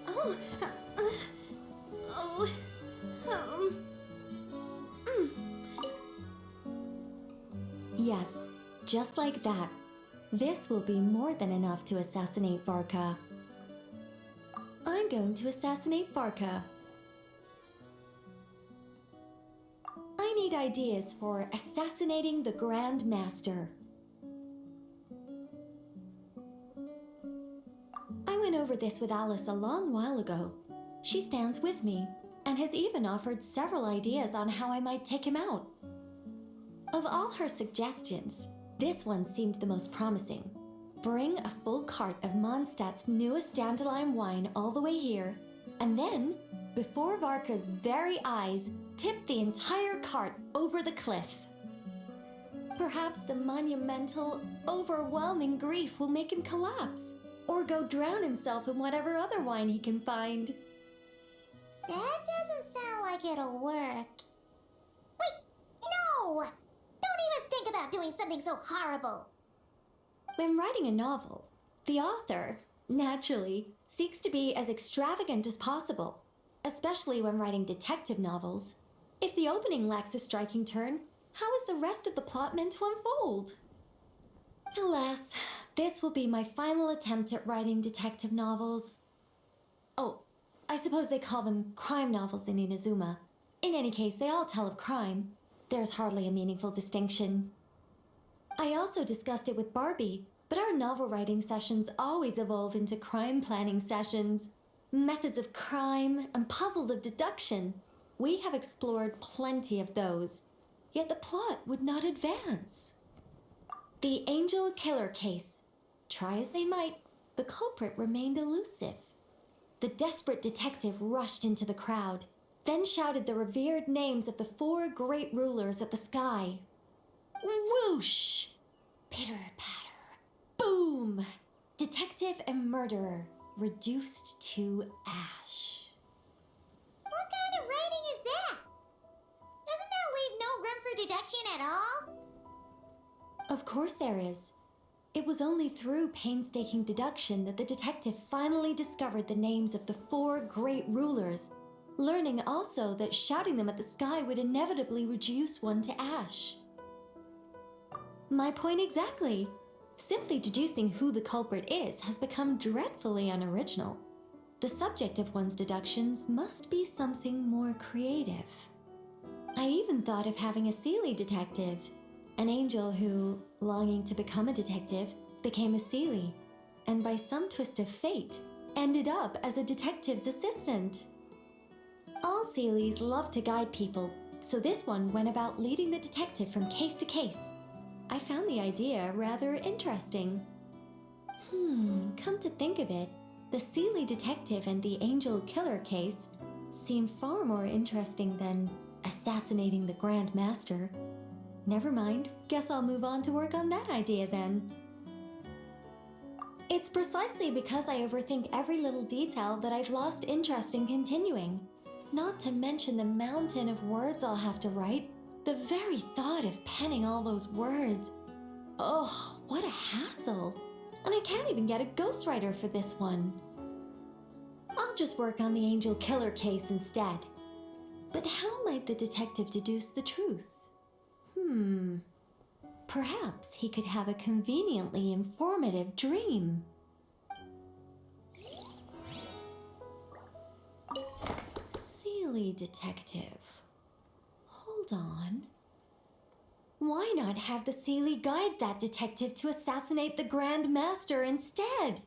Oh, oh, Yes, just like that. This will be more than enough to assassinate VARKA. I'm going to assassinate VARKA. I need ideas for assassinating the Grand Master. I went over this with Alice a long while ago. She stands with me and has even offered several ideas on how I might take him out. Of all her suggestions, this one seemed the most promising. Bring a full cart of Mondstadt's newest dandelion wine all the way here, and then, before VARKA's very eyes, tip the entire cart over the cliff. Perhaps the monumental, overwhelming grief will make him collapse, or go drown himself in whatever other wine he can find. That doesn't sound like it'll work. Wait, no! Don't even think about doing something so horrible. When writing a novel, the author, naturally, seeks to be as extravagant as possible, especially when writing detective novels. If the opening lacks a striking turn, how is the rest of the plot meant to unfold? Alas, this will be my final attempt at writing detective novels. Oh, I suppose they call them crime novels in Inazuma. In any case, they all tell of crime. There's hardly a meaningful distinction. I also discussed it with Barbie, but our novel writing sessions always evolve into crime planning sessions. Methods of crime and puzzles of deduction. We have explored plenty of those, yet the plot would not advance. The Angel Killer case. Try as they might, the culprit remained elusive. The desperate detective rushed into the crowd, then shouted the revered names of the 4 great rulers of the sky. Whoosh! Pitter-patter. Boom! Detective and murderer reduced to ash. What kind of writing is that? Doesn't that leave no room for deduction at all? Of course there is. It was only through painstaking deduction that the detective finally discovered the names of the 4 great rulers, learning also that shouting them at the sky would inevitably reduce one to ash. My point exactly. Simply deducing who the culprit is has become dreadfully unoriginal. The subject of one's deductions must be something more creative. I even thought of having a Seelie detective, an angel who, longing to become a detective, became a Seelie, and by some twist of fate, ended up as a detective's assistant. All Seelies love to guide people, so this one went about leading the detective from case to case. I found the idea rather interesting. Come to think of it, the Seelie detective and the Angel Killer case seem far more interesting than assassinating the Grand Master. Never mind, guess I'll move on to work on that idea then. It's precisely because I overthink every little detail that I've lost interest in continuing. Not to mention the mountain of words I'll have to write. The very thought of penning all those words. Oh, what a hassle. And I can't even get a ghostwriter for this one. I'll just work on the Angel Killer case instead. But how might the detective deduce the truth? Perhaps he could have a conveniently informative dream. Seelie detective. Hold on. Why not have the Seelie guide that detective to assassinate the Grand Master instead?